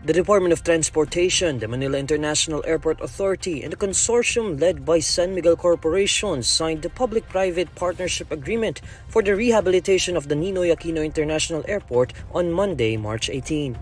The Department of Transportation, the Manila International Airport Authority, and the consortium led by San Miguel Corporation signed the Public-Private Partnership Agreement for the rehabilitation of the Ninoy Aquino International Airport on Monday, March 18.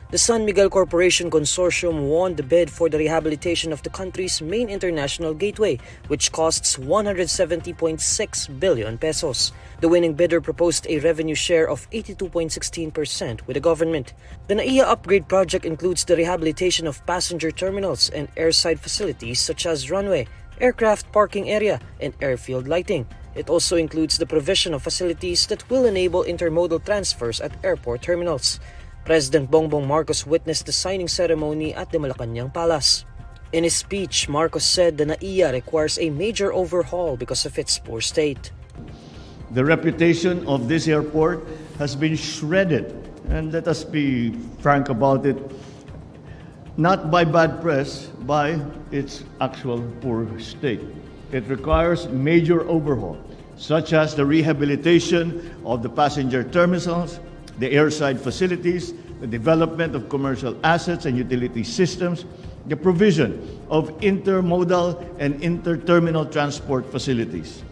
The San Miguel Corporation Consortium won the bid for the rehabilitation of the country's main international gateway, which costs 170.6 billion pesos. The winning bidder proposed a revenue share of 82.16% with the government. The Naia upgrade project includes the rehabilitation of passenger terminals and airside facilities such as runway, aircraft parking area, and airfield lighting. It also includes the provision of facilities that will enable intermodal transfers at airport terminals. President Bongbong Marcos witnessed the signing ceremony at the Malacanang Palace. In his speech, Marcos said the Naia requires a major overhaul because of its poor state. The reputation of this airport has been shredded, and let us be frank about it, not by bad press, by its actual poor state. It requires major overhaul, such as the rehabilitation of the passenger terminals, the airside facilities, the development of commercial assets and utility systems, the provision of intermodal and interterminal transport facilities.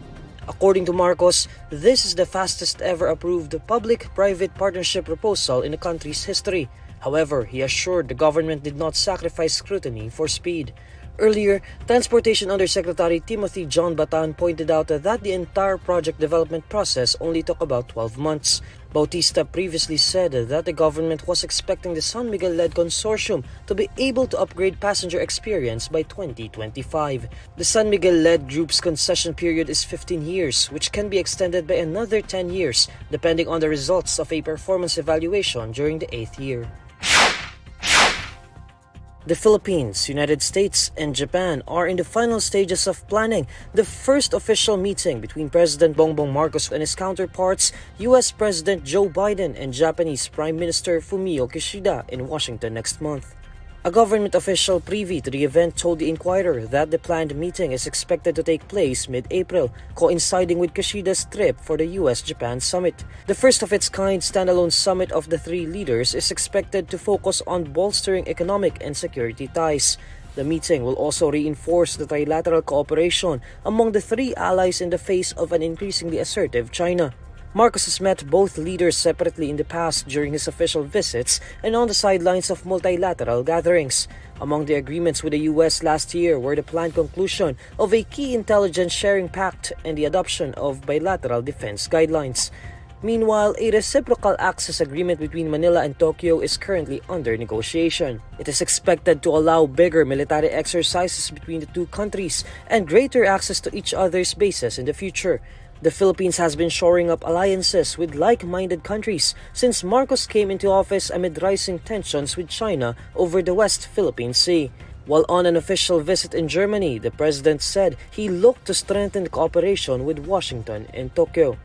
According to Marcos, this is the fastest ever approved public-private partnership proposal in the country's history. However, he assured the government did not sacrifice scrutiny for speed. Earlier, Transportation Undersecretary Timothy John Batan pointed out that the entire project development process only took about 12 months. Bautista previously said that the government was expecting the San Miguel-led consortium to be able to upgrade passenger experience by 2025. The San Miguel-led group's concession period is 15 years, which can be extended by another 10 years, depending on the results of a performance evaluation during the 8th year. The Philippines, United States, and Japan are in the final stages of planning the first official meeting between President Bongbong Marcos and his counterparts, U.S. President Joe Biden and Japanese Prime Minister Fumio Kishida in Washington next month. A government official privy to the event told the Inquirer that the planned meeting is expected to take place mid-April, coinciding with Kishida's trip for the U.S.-Japan summit. The first-of-its-kind standalone summit of the three leaders is expected to focus on bolstering economic and security ties. The meeting will also reinforce the trilateral cooperation among the three allies in the face of an increasingly assertive China. Marcos has met both leaders separately in the past during his official visits and on the sidelines of multilateral gatherings. Among the agreements with the U.S. last year were the planned conclusion of a key intelligence sharing pact and the adoption of bilateral defense guidelines. Meanwhile, a reciprocal access agreement between Manila and Tokyo is currently under negotiation. It is expected to allow bigger military exercises between the two countries and greater access to each other's bases in the future. The Philippines has been shoring up alliances with like-minded countries since Marcos came into office amid rising tensions with China over the West Philippine Sea. While on an official visit in Germany, the president said he looked to strengthen cooperation with Washington and Tokyo.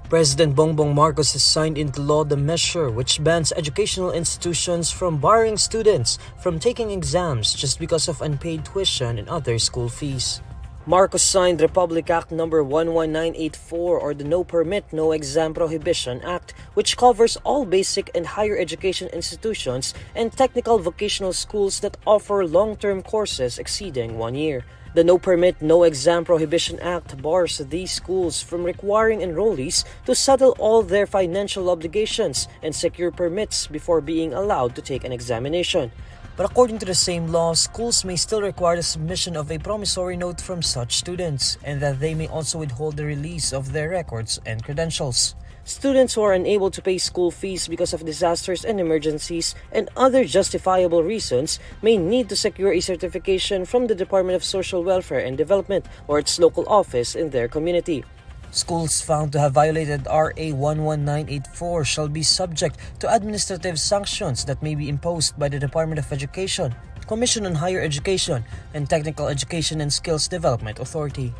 President Bongbong Marcos has signed into law the measure which bans educational institutions from barring students from taking exams just because of unpaid tuition and other school fees. Marcos signed Republic Act No. 11984 or the No Permit, No Exam Prohibition Act, which covers all basic and higher education institutions and technical vocational schools that offer long-term courses exceeding 1 year. The No Permit, No Exam Prohibition Act bars these schools from requiring enrollees to settle all their financial obligations and secure permits before being allowed to take an examination. But according to the same law, schools may still require the submission of a promissory note from such students, and that they may also withhold the release of their records and credentials. Students who are unable to pay school fees because of disasters and emergencies and other justifiable reasons may need to secure a certification from the Department of Social Welfare and Development or its local office in their community. Schools found to have violated RA 11984 shall be subject to administrative sanctions that may be imposed by the Department of Education, Commission on Higher Education, and Technical Education and Skills Development Authority.